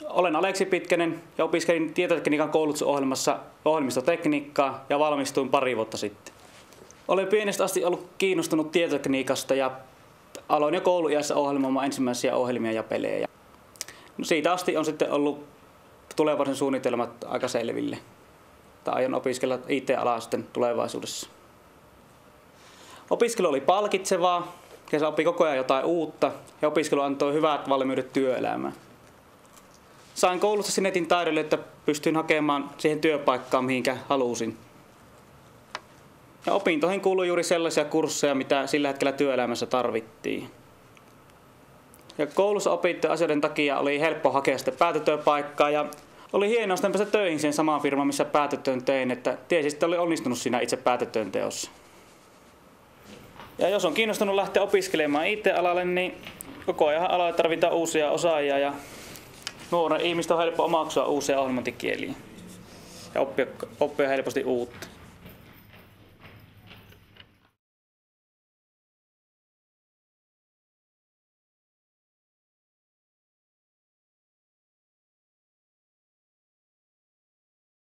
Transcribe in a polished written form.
Olen Aleksi Pitkänen ja opiskelin tietotekniikan koulutusohjelmassa ohjelmistotekniikkaa ja valmistuin pari vuotta sitten. Olen pienestä asti ollut kiinnostunut tietotekniikasta ja aloin jo kouluiässä ohjelmoimaan ensimmäisiä ohjelmia ja pelejä. No siitä asti on sitten ollut tulevaisuuden suunnitelmat aika selville. Aion opiskella IT-alaa sitten tulevaisuudessa. Opiskelu oli palkitsevaa, kesä oppi koko ajan jotain uutta ja opiskelu antoi hyvät valmiudet työelämään. Sain koulussa netin taidolle, että pystyin hakemaan siihen työpaikkaan, mihinkä halusin. Ja opintoihin kuului juuri sellaisia kursseja, mitä sillä hetkellä työelämässä tarvittiin. Ja koulussa opittujen asioiden takia oli helppo hakea sitten päätötyöpaikkaa ja oli hienoa sitten päästä töihin siihen samaan firmaan, missä päätötyön tein, että tiesin, että oli onnistunut siinä itse päätötyön teossa. Ja jos on kiinnostunut lähteä opiskelemaan IT-alalle, niin koko ajan alalla tarvitaan uusia osaajia ja nuoren ihmistä on helppo omaksua uusia ohjelmointikieliä ja oppia helposti uutta.